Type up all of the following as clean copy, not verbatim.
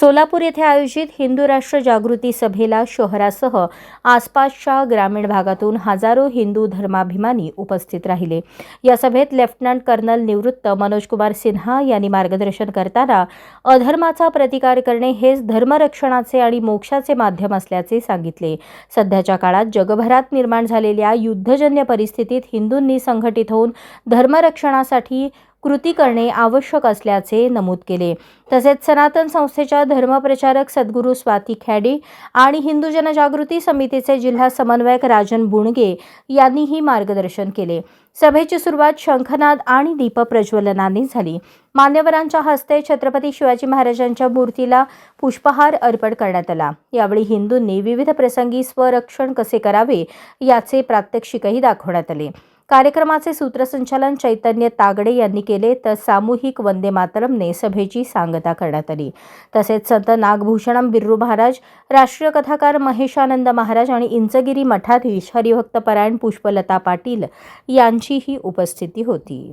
सोलापूर येथे आयोजित हिंदू राष्ट्र जागृती सभेला शहरासह आसपासच्या ग्रामीण भागातून हजारो हिंदू धर्माभिमानी उपस्थित राहिले। या सभेत लेफ्टनंट कर्नल निवृत्त मनोज कुमार सिन्हा यांनी मार्गदर्शन करताना अधर्माचा प्रतिकार करणे हेच धर्मरक्षणाचे आणि मोक्षाचे माध्यम असल्याचे सांगितले। सध्याच्या काळात जगभरात निर्माण झालेल्या युद्धजन्य परिस्थितीत हिंदूंनी संघटित होऊन धर्मरक्षणासाठी कृती करणे आवश्यक असल्याचे नमूद केले। तसेच सनातन संस्थेच्या धर्मप्रचारक सद्गुरू स्वाती खॅडी आणि हिंदू जनजागृती समितीचे जिल्हा समन्वयक राजन बुणगे यांनीही मार्गदर्शन केले। सभेची सुरुवात शंखनाद आणि दीपप्रज्वलनाने झाली। मान्यवरांच्या हस्ते छत्रपती शिवाजी महाराजांच्या मूर्तीला पुष्पहार अर्पण करण्यात आला। यावेळी हिंदूंनी विविध प्रसंगी स्वरक्षण कसे करावे याचे प्रात्यक्षिकही दाखवण्यात आले। कार्यक्रमाचे सूत्रसंचालन चैतन्य तागडे यांनी केले, तर सामूहिक वंदे मातरमने सभेची सांगता करण्यात आली। तसेच संत नागभूषणम बिर्रू महाराज, राष्ट्रीय कथाकार महेशानंद महाराज आणि इंचगिरी मठाधीश हरिभक्तपरायण पुष्पलता पाटील यांचीही उपस्थिती होती।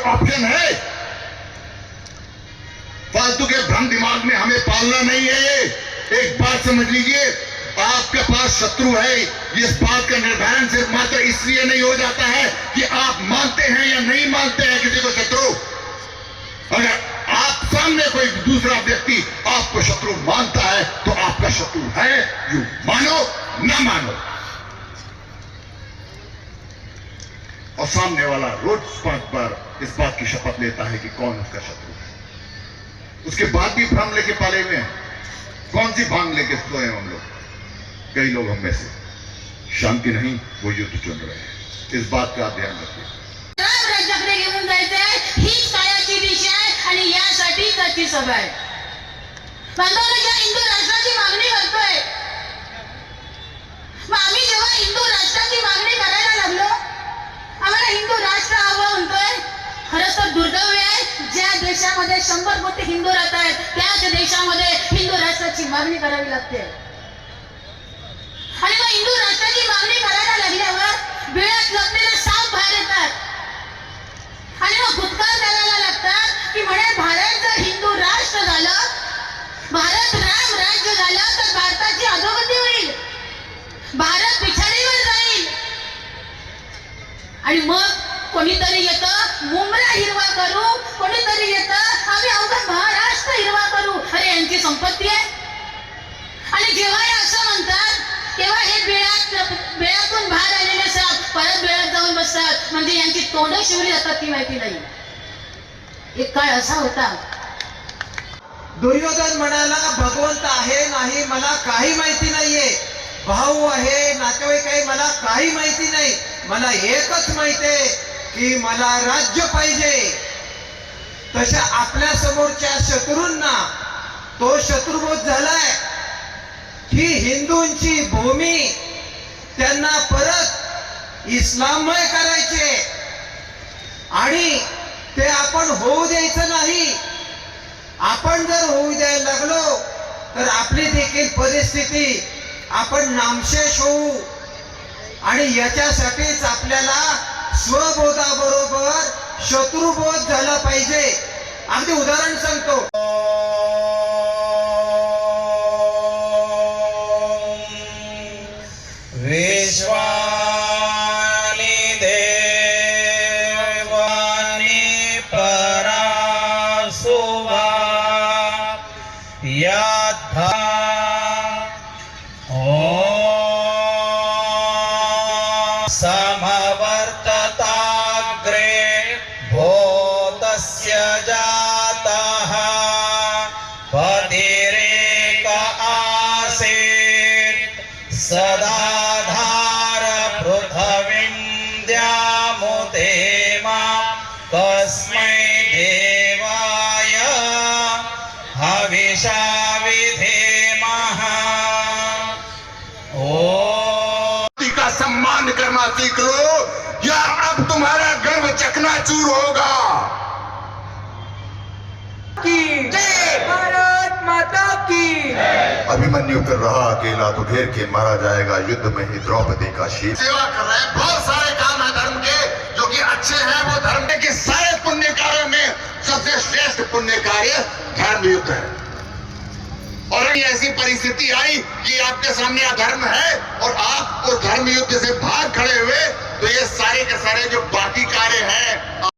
ऑप्शन है? फालतू के भ्रम दिमाग में हमें पालना नहीं है। एक बात समझ लीजिए, आपके पास शत्रु है। इस बात का निर्धारण सिर्फ मात्र इसलिए नहीं हो जाता है कि आप मानते हैं या नहीं मानते हैं किसी को शत्रु। अगर आप सामने कोई दूसरा व्यक्ति आपको शत्रु मानता है तो आपका शत्रु है। यू मानो ना मानो, और सामने वाला रोज पर इस बात की शपथ लेता है कि कौन उसका शत्रु है। उसके बाद भी भ्रम लेके पाले हुए हैं। कौन सी भांग लेके सोए हम लोग? कई लोग हम में से शांति नहीं, वो युद्ध चुन रहे हैं। इस बात का ध्यान रखिए। राज्याकडे घेऊन जायचंय ही काळाची दिशा आहे आणि यासाठी त्याची सभा आहे। बांधवांनो, ज्या हिंदू राष्ट्राची मागणी करतोय, मग आम्ही जेव्हा हिंदू राष्ट्राची मागणी करायला लागलो, आम्हाला हिंदू राष्ट्र हवं म्हणतोय, खरंच तर दुर्दैव आहे। ज्या देशामध्ये 100 कोटी हिंदू राहत आहेत त्याच देशामध्ये हिंदू राष्ट्राची मागणी करावी लागते। आणि मग हिंदू राष्ट्राची मागणी करायला लागल्यावर बिळात लपलेले साप बाहेर येतात आणि मग भूतकाळ करायला लागतात की म्हणे भारत जर हिंदू राष्ट्र झालं, भारत राम राज्य झालं तर भारताची अधोगती होईल, भारत पिछाडीवर जाईल। आणि मग कोणीतरी येतं मुंबरा हिरवा करू, कोणीतरी येतं आम्ही अवघड महाराष्ट्र हिरवा करू। अरे यांची संपत्ती आहे। आणि जेव्हा हे असं म्हणतात तेव्हा हे बिळातून बाहेर आलेले साप परत बिळात जाऊन बसतात, म्हणजे यांची तोंड शिवली जातात ती माहिती नाही। एक काळ असा होता, दुर्योधन म्हणाला भगवंत आहे नाही मला काही माहिती नाहीये, भाऊ आहे नातेवाईक आहे मला काही माहिती नाही, मला एकच माहिती आहे की मला राज्य पाहिजे। तशा आपल्या समोरच्या शत्रूंना तो शत्रुबोध झालाय की हिंदूंची भूमी त्यांना परत इस्लाममय करायचे आणि ते आपण होऊ द्यायचं नाही। आपण जर होऊ द्यायला लागलो तर आपली देखील परिस्थिती आपण नामशेष होऊ। आणि याच्यासाठीच आपल्याला स्वबोधाबरोबर शत्रुबोध झाला पाहिजे। अगदी उदाहरण सांगतो, सीख लो या अब तुम्हारा गर्व चकनाचूर होगा। भारत माता की। अभिमन्यु फिर रहा अकेला तो घेर के मारा जाएगा युद्ध में ही द्रौपदी का शील। सेवा कर रहे हैं, बहुत सारे काम है धर्म के जो कि अच्छे हैं। वो धर्म के सारे पुण्य कार्यों में सबसे श्रेष्ठ पुण्य कार्य धर्म युद्ध है। और ऐसी परिस्थिति आई कि आपके सामने अधर्म है और आप उस धर्म युद्ध से भाग खड़े हुए, तो ये सारे के सारे जो बाकी कार्य हैं